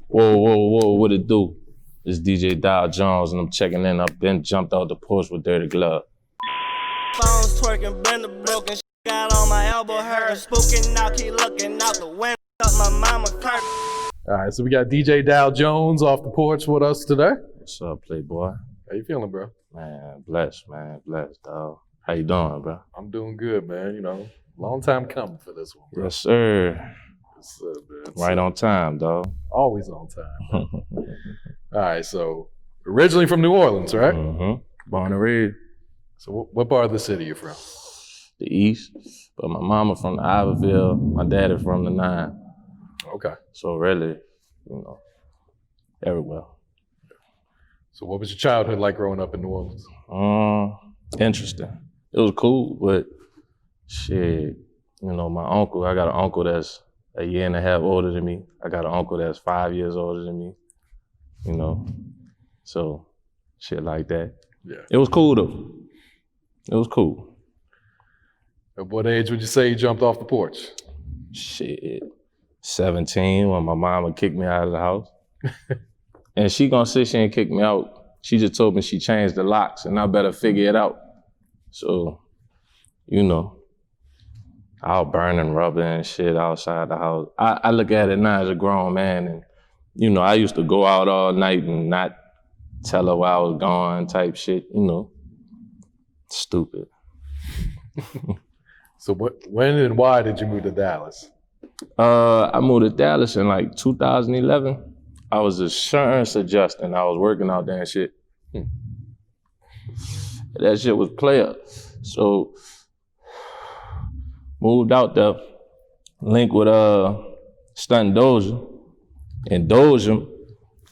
Whoa, what it do? It's DJ Dow Jones and I'm checking in. I've been jumped out the Porch with Dirty Glove. Phones twerking, been the broken got on my elbow, her spooking out, keep looking out the window, up my mama curtain. All right, so we got DJ Dow Jones off the Porch with us today. What's up, Playboy? How you feeling, bro? Man, blessed, dog. How you doing, bro? I'm doing good, man. You know, long time coming for this one, bro. Yes, sir. What's up, man? Right on time, dog. Always on time. All right, so originally from New Orleans, right? Mm-hmm. Born and raised. So what part of the city you from? The East, but my mama from the Iberville, my daddy from the 9. Okay. So really, everywhere. So what was your childhood like growing up in New Orleans? Interesting. It was cool, but shit, my uncle, I got an uncle that's a year and a half older than me. I got an uncle that's 5 years older than me, so shit like that. Yeah. It was cool though. It was cool. At what age would you say you jumped off the porch? Shit, 17 when my mama kicked me out of the house. And she gonna say she ain't kick me out. She just told me she changed the locks and I better figure it out. So, I was burning rubber and shit outside the house. I look at it now as a grown man and, I used to go out all night and not tell her where I was going type shit, Stupid. So when and why did you move to Dallas? I moved to Dallas in like 2011. I was insurance adjusting. I was working out there and shit. That shit was player. So moved out there, linked with Stunt Doja. And Doja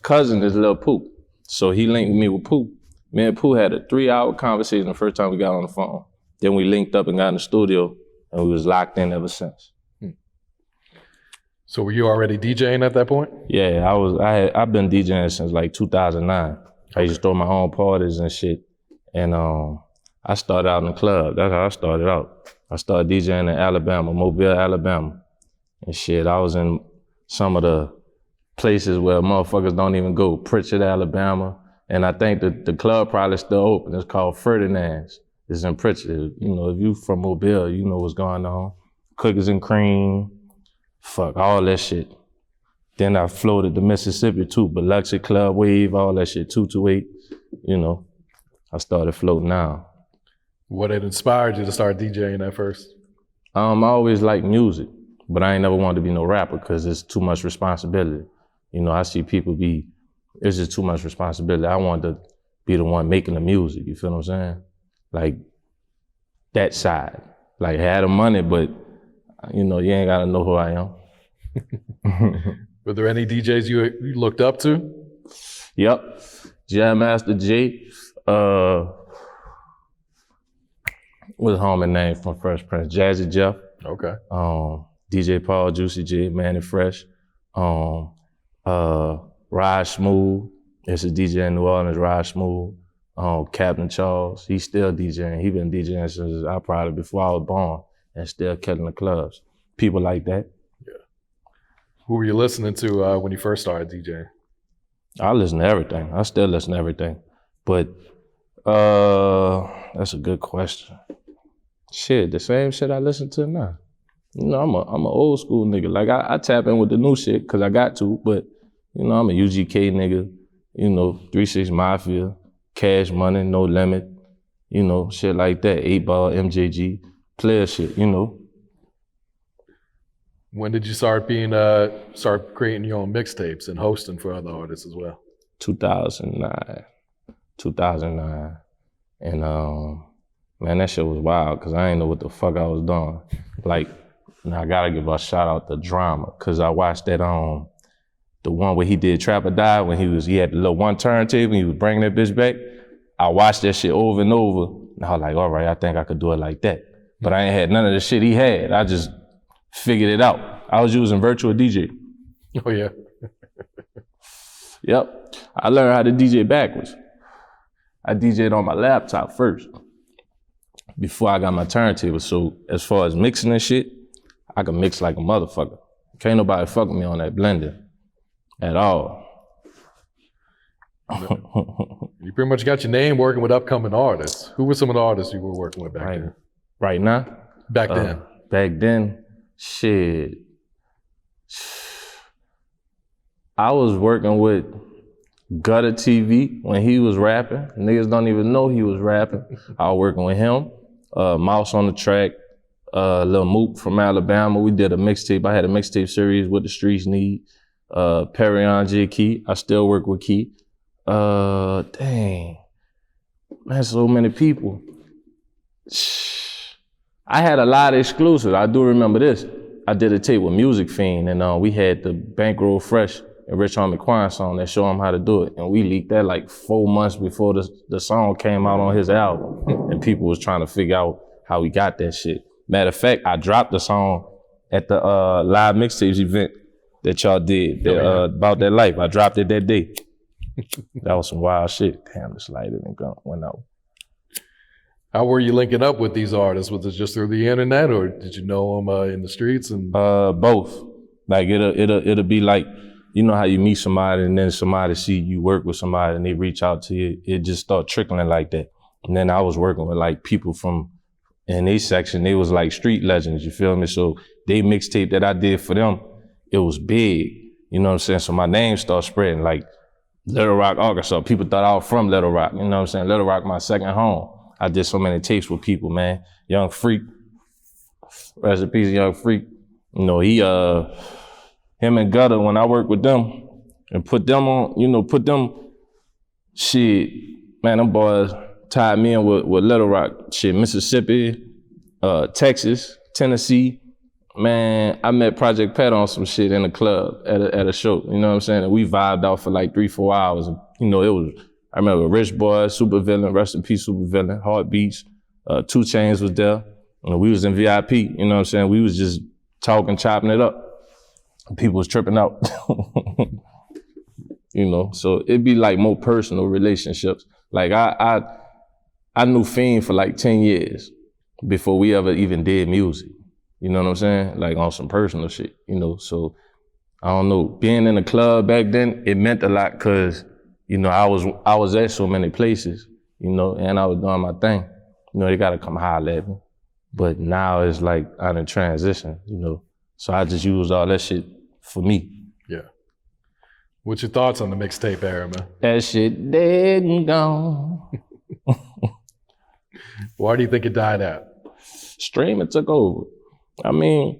cousin is Lil Pooh. So he linked me with Pooh. Me and Pooh had a 3-hour conversation the first time we got on the phone. Then we linked up and got in the studio and we was locked in ever since. So were you already DJing at that point? Yeah, I've been DJing since like 2009. I used to throw my own parties and shit. And I started out in the club. That's how I started out. I started DJing in Alabama, Mobile, Alabama. And shit, I was in some of the places where motherfuckers don't even go, Pritchard, Alabama. And I think that the club probably still open. It's called Ferdinand's. It's in Pritchard. If you from Mobile, you know what's going on. Cookies and cream, fuck, all that shit. Then I floated to Mississippi too, Biloxi Club Wave, all that shit, 228. I started floating out. What had inspired you to start DJing at first? I always liked music, but I ain't never wanted to be no rapper because it's too much responsibility. I see people it's just too much responsibility. I wanted to be the one making the music, you feel what I'm saying? Like, that side. Like, had the money, but, you ain't gotta know who I am. Were there any DJs you looked up to? Yep. Jam Master J. What's his homie name from Fresh Prince? Jazzy Jeff. Okay. DJ Paul, Juicy J, Manny Fresh. Ride Smooth. It's a DJ in New Orleans, Ride Smooth. Captain Charles, he's still DJing. He been DJing since probably before I was born and still killing the clubs. People like that. Yeah. Who were you listening to when you first started DJing? I listen to everything. I still listen to everything. But that's a good question. Shit, the same shit I listen to now. I'm an old school nigga. Like I tap in with the new shit because I got to, but I'm a UGK nigga, 3-6 Mafia, Cash Money, No Limit, shit like that, 8-Ball, MJG, player shit, When did you start creating your own mixtapes and hosting for other artists as well? 2009. And man, that shit was wild because I didn't know what the fuck I was doing. Like, I gotta give a shout out to Drama because I watched that the one where he did Trap or Die when he had the little one turntable and he was bringing that bitch back. I watched that shit over and over. And I was like, all right, I think I could do it like that. But I ain't had none of the shit he had. I just figured it out. I was using Virtual DJ. Oh yeah. Yep. I learned how to DJ backwards. I DJ'd on my laptop first before I got my turntable. So as far as mixing and shit, I can mix like a motherfucker. Can't nobody fuck me on that blender at all. You pretty much got your name working with upcoming artists. Who were some of the artists you were working with back then? Right now? Back then? Back then, shit. I was working with Gutter TV when he was rapping. Niggas don't even know he was rapping. I was working with him. Mouse on the track. Lil Mook from Alabama. We did a mixtape. I had a mixtape series, What the Streets Need. Perry on J Key. I still work with Key. Dang. Man, so many people. I had a lot of exclusives. I do remember this. I did a tape with Music Fiend, and we had the Bankroll Fresh and Rich Homie Quan song that show him how to do it. And we leaked that like 4 months before the song came out on his album. And people was trying to figure out how we got that shit. Matter of fact, I dropped the song at the live mixtapes event that y'all did about that life. I dropped it that day. That was some wild shit. Damn, this light didn't go, went out. How were you linking up with these artists? Was it just through the internet, or did you know them in the streets? And both. Like it'll be like, you know how you meet somebody and then somebody see you work with somebody and they reach out to you. It just start trickling like that. And then I was working with like people from in their section. They was like street legends. You feel me? So they mixtape that I did for them, it was big. You know what I'm saying? So my name started spreading. Like Little Rock, Arkansas. People thought I was from Little Rock. You know what I'm saying? Little Rock, my second home. I did so many tapes with people, man. Young Freak, rest in peace, Young Freak. You know, him and Gutter, when I worked with them and put them on, shit, man, them boys tied me in with Little Rock, shit, Mississippi, Texas, Tennessee. Man, I met Project Pat on some shit in the club at a show, you know what I'm saying? And we vibed out for like 3-4 hours. And, you know, it was, I remember Rich Boy, Super Villain, rest in peace, Super Villain, Heartbeats, 2 Chainz was there. And we was in VIP, you know what I'm saying? We was just talking, chopping it up. People was tripping out. You know, so it'd be like more personal relationships. Like I knew Fiend for like 10 years before we ever even did music. You know what I'm saying? Like on some personal shit, you know? So I don't know, being in the club back then, it meant a lot because, you know, I was at so many places, you know, and I was doing my thing. You know, they gotta come holler at me. But now it's like I'm in transition, you know? So I just used all that shit for me. Yeah. What's your thoughts on the mixtape era, man? That shit dead and gone. Why do you think it died out? Streaming took over. I mean,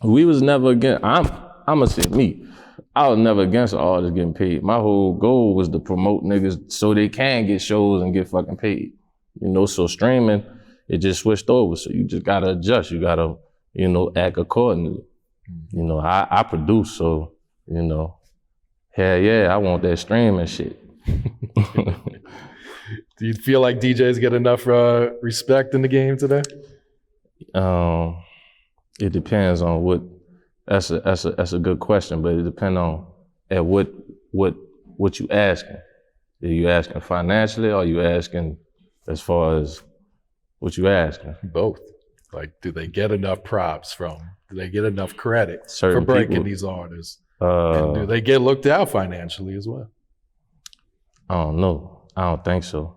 we was never against, I'ma say me, I was never against artists getting paid. My whole goal was to promote niggas so they can get shows and get fucking paid. You know, so streaming, it just switched over. So you just gotta adjust. You gotta, you know, act accordingly. You know, I produce, so, you know, hell yeah, I want that streaming shit. Do you feel like DJs get enough respect in the game today? It depends on what. That's a good question, but it depends on at what you asking. Are you asking financially, or are you asking as far as what you asking? Both. Like, do they get enough props from? Do they get enough credit Certain for breaking people, these artists? And do they get looked out financially as well? I don't know. I don't think so.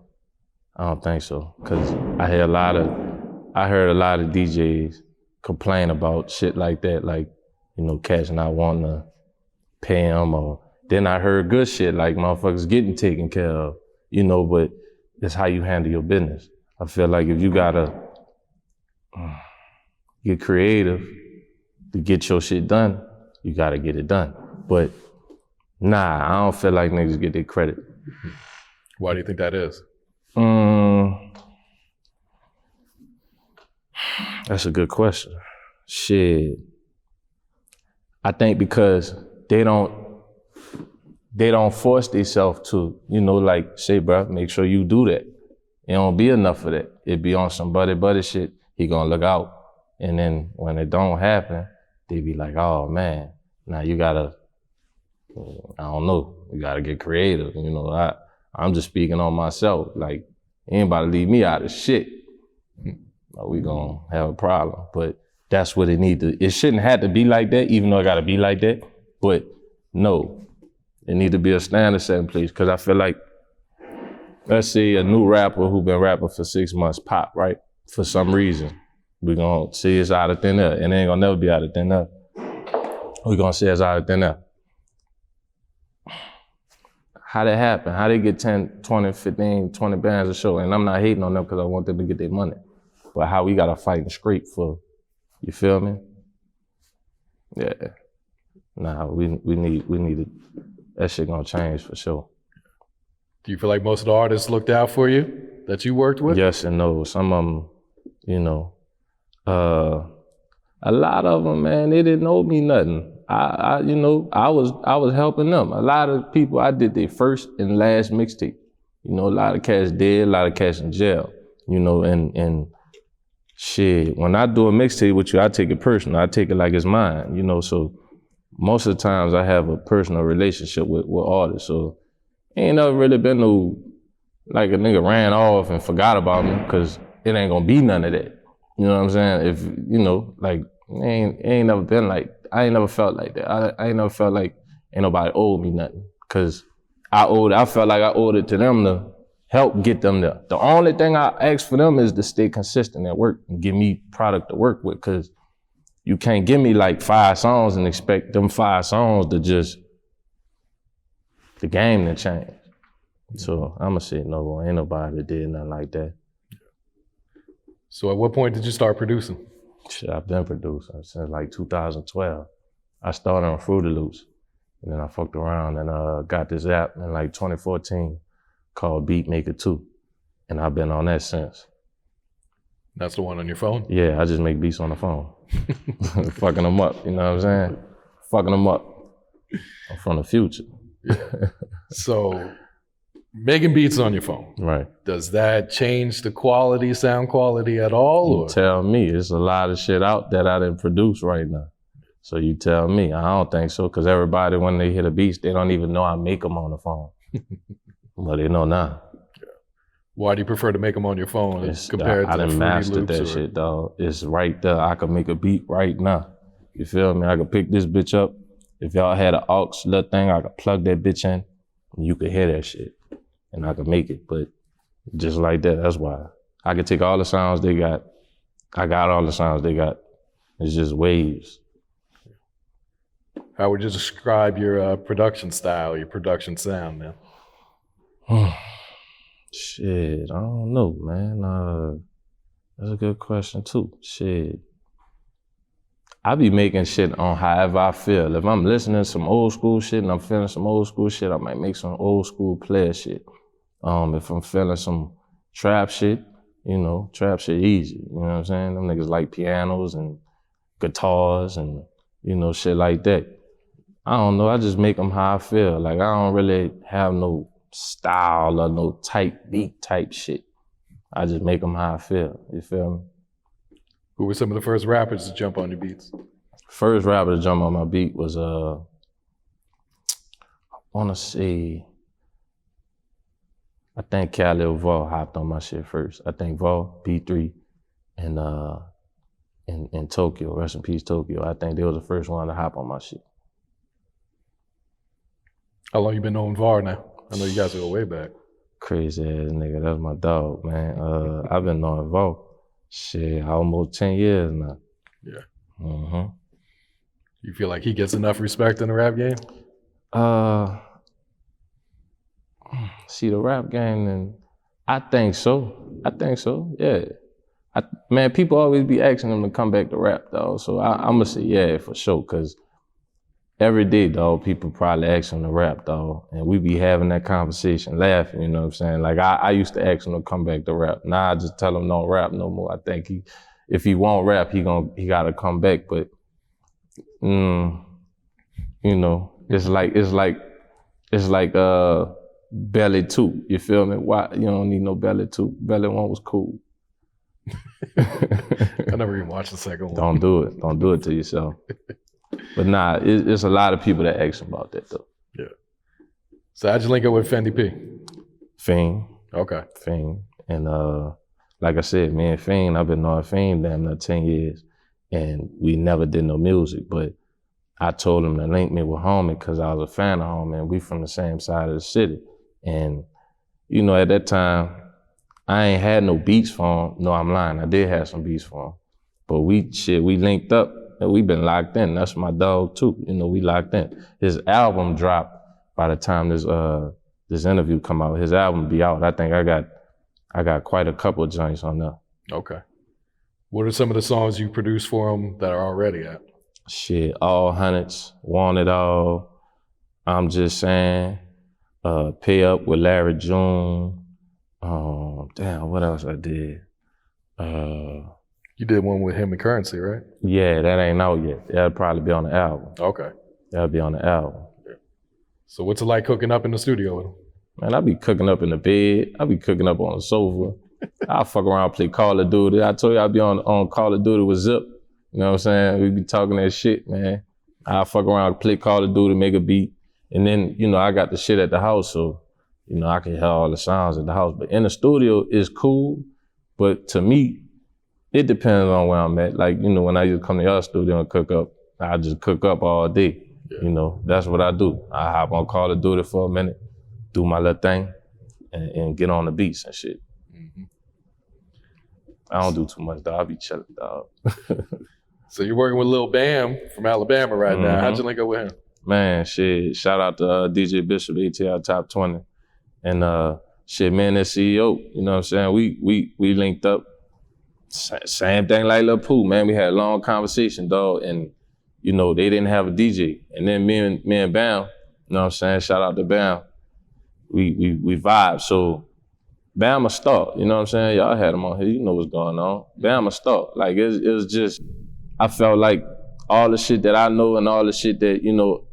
Cause I heard a lot of DJs complain about shit like that, like, you know, cats not wanting to pay them, or then I heard good shit like motherfuckers getting taken care of, you know, but it's how you handle your business. I feel like if you gotta get creative to get your shit done, you gotta get it done. But nah, I don't feel like niggas get their credit. Why do you think that is? That's a good question. Shit. I think because they don't force themselves to, you know, like, say, bro, make sure you do that. It don't be enough of that. It be on some buddy shit. He gonna look out. And then when it don't happen, they be like, oh man, now you gotta, I don't know, you gotta get creative. You know, I'm just speaking on myself. Like, anybody leave me out of shit, we gonna have a problem. But that's what it shouldn't have to be like that, even though it gotta be like that. But no, it need to be a standard set in place. Cause I feel like, let's say a new rapper who been rapping for 6 months pop, right? For some reason, we gonna see it's out of thin air, and it ain't gonna never be out of thin air. We gonna see it's out of thin air. How that happen? How they get 10, 20, 15, 20 bands a show? And I'm not hating on them because I want them to get their money. But how we gotta fight and scrape for, you feel me? Yeah. Nah, we need it. That shit gonna change for sure. Do you feel like most of the artists looked out for you that you worked with? Yes and no. Some of them, you know, a lot of them, man, they didn't owe me nothing. I was helping them. A lot of people, I did their first and last mixtape. You know, a lot of cats dead, a lot of cats in jail. You know, and shit, when I do a mixtape with you, I take it personal. I take it like it's mine, you know, so most of the times I have a personal relationship with artists, so ain't never really been no, like a nigga ran off and forgot about me, cause it ain't gonna be none of that. You know what I'm saying? If, you know, like, ain't never been like, I ain't never felt like that. I ain't never felt like ain't nobody owed me nothing, cause I felt like I owed it to them to help get them there. The only thing I ask for them is to stay consistent at work and give me product to work with, cause you can't give me like 5 songs and expect them 5 songs to just, the game to change. So I'ma say no, ain't nobody that did nothing like that. So at what point did you start producing? Shit, I've been producing since like 2012. I started on Fruity Loops, and then I fucked around and got this app in like 2014 called Beatmaker 2, and I've been on that since. That's the one on your phone? Yeah, I just make beats on the phone. Fucking them up, you know what I'm saying? Fucking them up. I'm from the future. Yeah. So, making beats on your phone. Right. Does that change the quality, sound quality at all? You tell me. There's a lot of shit out that I didn't produce right now. So you tell me. I don't think so, because everybody, when they hear the beats, they don't even know I make them on the phone. But they know now. Why do you prefer to make them on your phone compared to I done mastered that or... shit, dog. It's right there. I can make a beat right now. You feel me? I could pick this bitch up. If y'all had an aux little thing, I could plug that bitch in, and you could hear that shit, and I could make it. But just like that, that's why. I could take all the sounds they got. I got all the sounds they got. It's just waves. How would you describe your production style, your production sound, man? Shit, I don't know, man. That's a good question too. Shit. I be making shit on however I feel. If I'm listening to some old school shit and I'm feeling some old school shit, I might make some old school player shit. If I'm feeling some trap shit, you know, trap shit easy. You know what I'm saying? Them niggas like pianos and guitars and, you know, shit like that. I don't know, I just make them how I feel. Like, I don't really have no style or no type beat type shit. I just make them how I feel, you feel me? Who were some of the first rappers to jump on your beats? First rapper to jump on my beat was, I wanna say, I think Khalil Vol hopped on my shit first. I think Vol, P3, and Tokyo, rest in peace Tokyo. I think they was the first one to hop on my shit. How long you been knowing Var now? I know you guys go way back. Crazy ass nigga, that's my dog, man. I've been knowing Vol, shit, almost 10 years now. Yeah. Mm-hmm. You feel like he gets enough respect in the rap game? See, the rap game, and I think so, yeah. Man, people always be asking them to come back to rap, dog. So I'm gonna say yeah, for sure, cause every day, dog, people probably ask them to rap, dog. And we be having that conversation, laughing, you know what I'm saying? Like I used to ask him to come back to rap. Now I just tell him don't rap no more. I think if he won't rap, he gotta come back. But, you know, it's like Belly 2, you feel me? Why you don't need no Belly 2? Belly 1 was cool. I never even watched the second one. Don't do it to yourself. But nah, it's a lot of people that ask about that though. Yeah. So how'd you link up with Fendi P? Fiend. Okay. Fiend. And like I said, me and Fiend, I've been knowing Fiend damn near 10 years. and we never did no music. But I told him to link me with Homie because I was a fan of Homie, and we from the same side of the city. And you know, at that time, I ain't had no beats for him. No, I'm lying. I did have some beats for him, but we linked up and we been locked in. That's my dog too. You know, we locked in. His album dropped by the time this interview come out. His album be out. I think I got quite a couple of joints on there. Okay. What are some of the songs you produced for him that are already out? Shit, All Hundreds, Want It All, I'm Just Saying, Pay Up with Larry June. Damn, what else I did? You did one with him and Currency, right? Yeah, that ain't out yet. That'll probably be on the album. Okay. That'll be on the album. Yeah. So what's it like cooking up in the studio with him? Man, I be cooking up in the bed. I be cooking up on the sofa. I fuck around, play Call of Duty. I told you I be on Call of Duty with Zip. You know what I'm saying? We be talking that shit, man. I fuck around, play Call of Duty, make a beat. And then, you know, I got the shit at the house, so, you know, I can hear all the sounds at the house. But in the studio, it's cool. But to me, it depends on where I'm at. Like, you know, when I used to come to your studio and cook up, I just cook up all day. Yeah. You know, that's what I do. I hop on Call of Duty for a minute, do my little thing, and get on the beats and shit. Mm-hmm. I don't do too much, dog. I be chilling, dog. So you're working with Lil Bam from Alabama right now. How'd you link up with him? Man, shit, shout out to DJ Bishop, ATL Top 20. And shit, man, that CEO, you know what I'm saying? We linked up. Same thing like Lil Pooh, man. We had a long conversation, dog. And, you know, they didn't have a DJ. And then me and Bam, you know what I'm saying? Shout out to Bam. We vibe. So Bam a star, you know what I'm saying? Y'all had him on here, you know what's going on. Bam a star. Like, it was just, I felt like all the shit that I know and all the shit that, you know,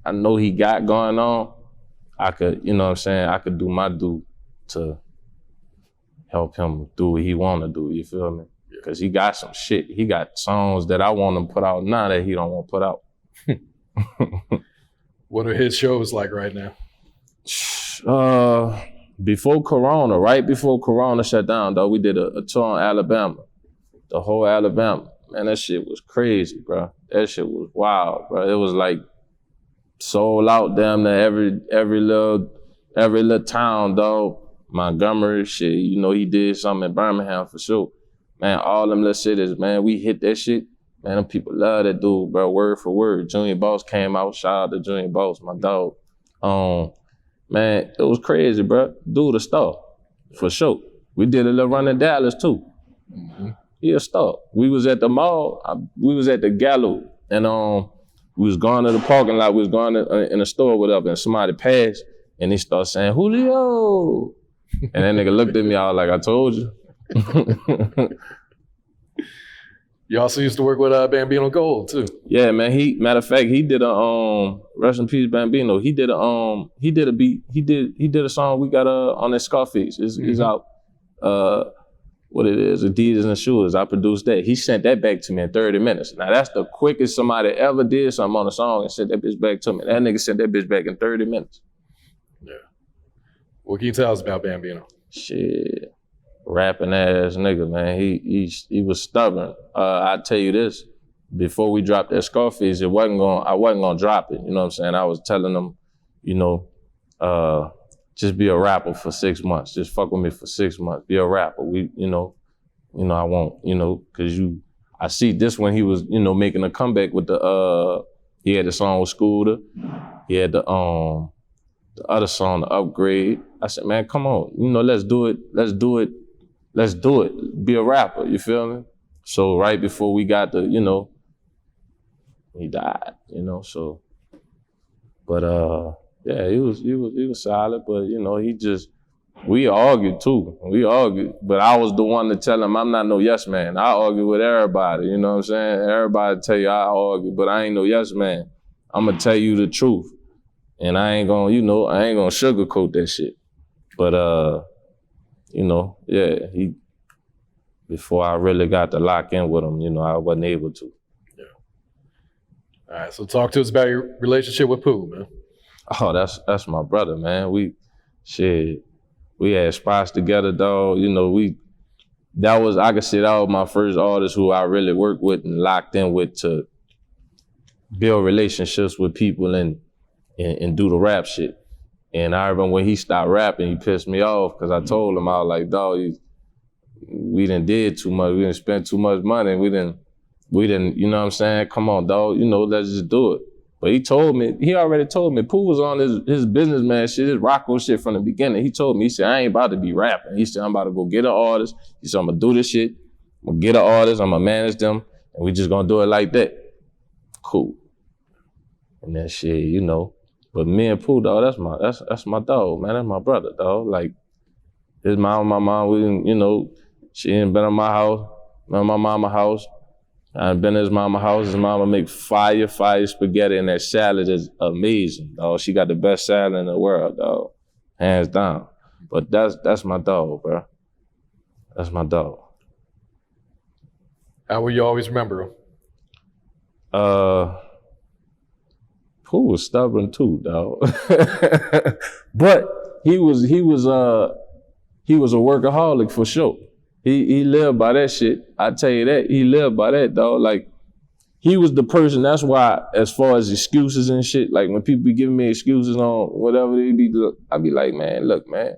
I know he got going on, I could, you know what I'm saying, I could do my due to help him do what he want to do, you feel me? Because he got some shit. He got songs that I want him to put out now that he don't want to put out. What are his shows like right now? Before Corona, right before Corona shut down, though, we did a tour in Alabama, the whole Alabama. Man, that shit was crazy, bro. That shit was wild, bro. It was like sold out damn near every little town, dog. Montgomery, shit, you know, he did something in Birmingham for sure. Man, all them little cities, man, we hit that shit. Man, them people love that dude, bro, word for word. Junior Boss came out, shout out to Junior Boss, my dog. Man, it was crazy, bro. Dude a star, for sure. We did a little run in Dallas too. Mm-hmm. He a star. We was at the mall, we was at the Gallo, and we was going to the parking lot, we was going in the store, whatever, and somebody passed, and he started saying, Julio. And that nigga looked at me, I was like, I told you. You also used to work with Bambino Gold too. Yeah, man. Matter of fact, he did a rest in peace, Bambino. He did a beat. He did a song we got on that Scarface. It's out. What it is, Adidas and Shoes. I produced that. He sent that back to me in 30 minutes. Now that's the quickest somebody ever did something on a song and sent that bitch back to me. That nigga sent that bitch back in 30 minutes. Yeah. What can you tell us about Bambino? Shit. Rapping ass nigga, man. He was stubborn. I tell you this, before we dropped that Scarface, I wasn't gonna drop it. You know what I'm saying? I was telling them, you know, just be a rapper for 6 months. Just fuck with me for 6 months. Be a rapper. I won't, you know, cause I see this when he was, you know, making a comeback with he had the song with Scooter. He had the other song, The Upgrade. I said, man, come on, you know, let's do it. Be a rapper, you feel me? So right before we got you know, he died, you know, so. But yeah, he was solid, but you know, we argued too. But I was the one to tell him I'm not no yes man. I argue with everybody, you know what I'm saying? Everybody tell you I argue, but I ain't no yes man. I'm gonna tell you the truth. And I ain't gonna sugarcoat that shit. But you know, yeah, before I really got to lock in with him, you know, I wasn't able to. Yeah. All right, so talk to us about your relationship with Pooh, man. Oh, that's my brother, man. We had spots together, dog. You know, we I could say that was my first artist who I really worked with and locked in with to build relationships with people and do the rap shit. And I remember when he stopped rapping, he pissed me off because I told him, I was like, dog, we done did too much. We done spent too much money. We didn't, you know what I'm saying? Come on, dog, let's just do it. But he already told me, Pooh was on his businessman shit, his Rocco shit from the beginning. He told me, he said, I ain't about to be rapping. He said, I'm about to go get an artist. He said, I'm gonna do this shit. I'm gonna get an artist, I'm gonna manage them, and we just gonna do it like that. Cool. And that shit, But me and Pooh, dog, that's my dog, man. That's my brother, dog. Like, his mom and my mom, we didn't, she ain't been in my house, been in my mama's house. I've been at his mama's house. His mama make fire spaghetti, and that salad is amazing, dog. She got the best salad in the world, dog. Hands down. But that's my dog, bro. That's my dog. How will you always remember him? Pooh was stubborn too, dog. But he was a workaholic for sure. He lived by that shit. I tell you that, he lived by that, dog. Like, he was the person, that's why, as far as excuses and shit, like when people be giving me excuses on whatever they be, I be like, man, look, man,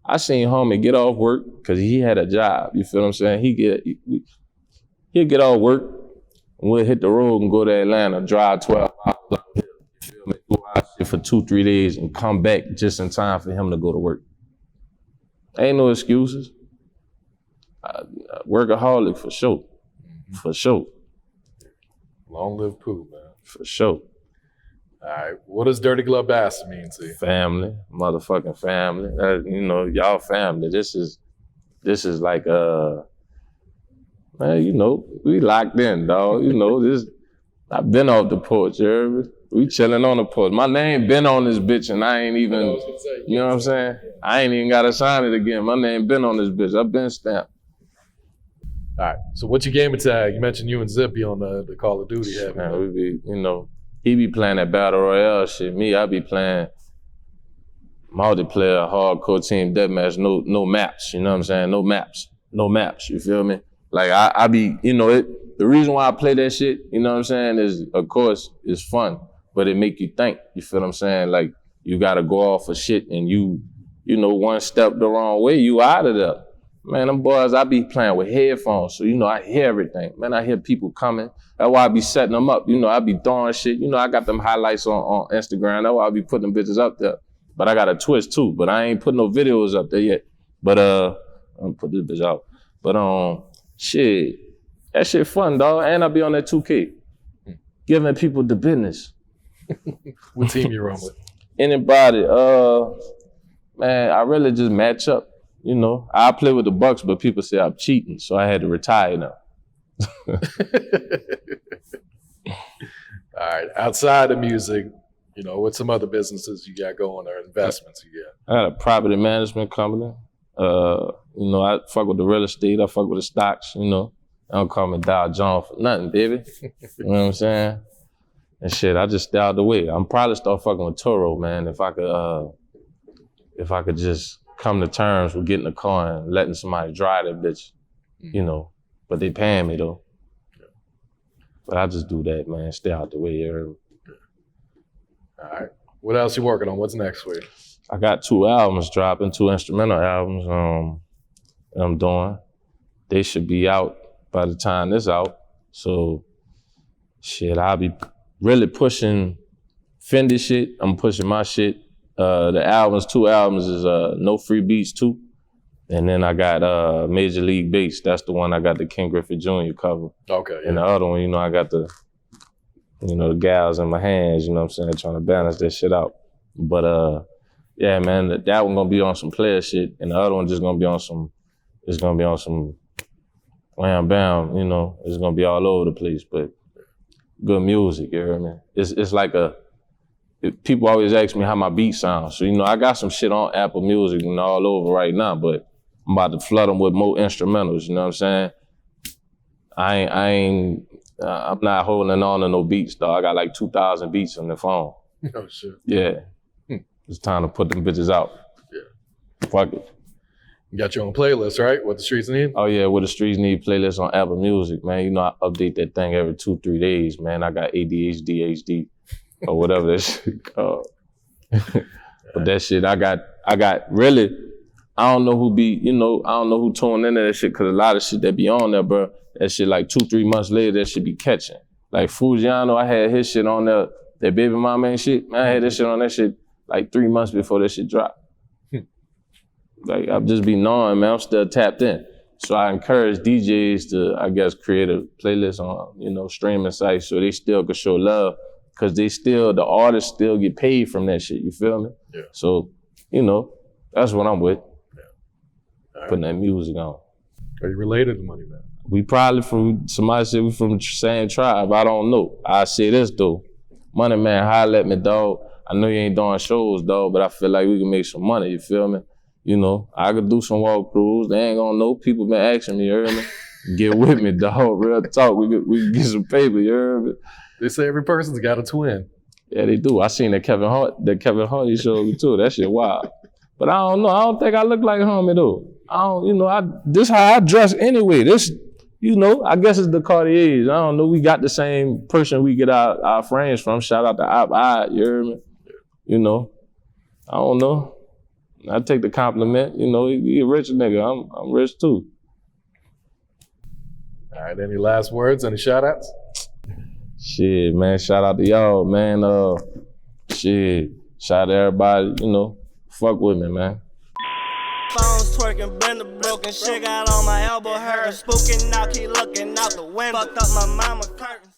I seen homie get off work because he had a job, you feel what I'm saying? He'll get off work and we'll hit the road and go to Atlanta, drive 12 hours up here, you feel me? Go out there for 2-3 days and come back just in time for him to go to work. Ain't no excuses. Workaholic for sure. For sure. Long live Pooh, man. For sure. All right. What does Dirty Glove Bastard mean to you? Family, motherfucking family. Y'all family. This is like man, we locked in, dog. I've been off the porch, you heard me? We chilling on the porch. My name been on this bitch and I ain't even, you know what I'm saying? I ain't even gotta sign it again. My name been on this bitch. I've been stamped. All right. So what's your gamer tag? You mentioned you and Zippy on the Call of Duty. Man, we be, he be playing that Battle Royale shit. Me, I be playing multiplayer, hardcore team deathmatch, no maps, you know what I'm saying? No maps, you feel me? Like, I be, the reason why I play that shit, you know what I'm saying, is, of course, it's fun, but it make you think, you feel what I'm saying? Like, you gotta go off of shit and one step the wrong way, you out of there. Man, them boys, I be playing with headphones, so, I hear everything. Man, I hear people coming. That's why I be setting them up. I be throwing shit. I got them highlights on Instagram. That's why I be putting them bitches up there. But I got a twist too, but I ain't putting no videos up there yet. But, I'm gonna put this bitch out. But, shit, that shit fun, dog. And I be on that 2K, giving people the business. What team you run with? Anybody, man, I really just match up. I play with the Bucks, but people say I'm cheating, so I had to retire now. All right. Outside of music, what's some other businesses you got going or investments you got? I got a property management company. I fuck with the real estate. I fuck with the stocks. I don't call me Dow Jones for nothing, baby. You know what I'm saying? And shit, I just stay out the way. I'm probably start fucking with Toro, man. If I could just come to terms with getting a car and letting somebody drive that bitch, but they paying me though. Yeah. But I just do that, man. Stay out the way. You All right. What else you working on? What's next for you? I got 2 albums dropping, 2 instrumental albums that I'm doing. They should be out by the time this out. So shit, I'll be really pushing Fendi shit. I'm pushing my shit. The 2 albums is No Free Beats 2. And then I got Major League Bass. That's the one I got the Ken Griffey Jr. cover. Okay. Yeah. And the other one, I got the gals in my hands, you know what I'm saying, trying to balance that shit out. But yeah, man, that one gonna be on some player shit, and the other one just gonna be on some, wham bam, it's gonna be all over the place, but good music, you hear me? It's like people always ask me how my beat sounds. So, I got some shit on Apple Music and all over right now, but I'm about to flood them with more instrumentals, you know what I'm saying? I'm not holding on to no beats, dog. I got like 2,000 beats on the phone. Oh, shit. Yeah. It's time to put them bitches out. Yeah. Fuck it. You got your own playlist, right? What the streets need? Oh yeah, What the Streets Need playlist on Apple Music, man. You know I update that thing every 2-3 days, man. I got ADHD, HD, or whatever that shit called. But that shit, I got really, I don't know who be, I don't know who tuned into that shit, cause a lot of shit that be on there, bro, that shit like 2-3 months later, that shit be catching. Like Fujiano, I had his shit on there, that Baby Mama and shit, man, I had that shit on that shit like 3 months before that shit dropped. Like, I'll just be knowing, man, I'm still tapped in. So I encourage DJs to, I guess, create a playlist on, streaming sites so they still can show love, because the artists still get paid from that shit, you feel me? Yeah. So, that's what I'm with. Yeah. Right. Putting that music on. Are you related to Money Man? We probably somebody said we from the same tribe, I don't know. I say this though, Money Man, holla at me, dog. I know you ain't doing shows, dog, but I feel like we can make some money, you feel me? I could do some walkthroughs. They ain't gonna know. People been asking me, you heard me? Get with me, dog. Real talk. We can get some paper, you heard me? They say every person's got a twin. Yeah, they do. I seen that Kevin Hart showed me too. That shit wild. But I don't know. I don't think I look like homie though. I don't, this how I dress anyway. This, I guess it's the Cartiers. I don't know. We got the same person we get our frames from. Shout out to R.I.P, you heard me? I don't know. I take the compliment, he a rich nigga, I'm rich too. All right, any last words, any shout outs? Shit, man, shout out to y'all, man. Shout out to everybody, fuck with me, man. Phones twerking, bend the broken shit got on my elbow, her spooking out, keep looking out the window. Fucked up my mama curtains.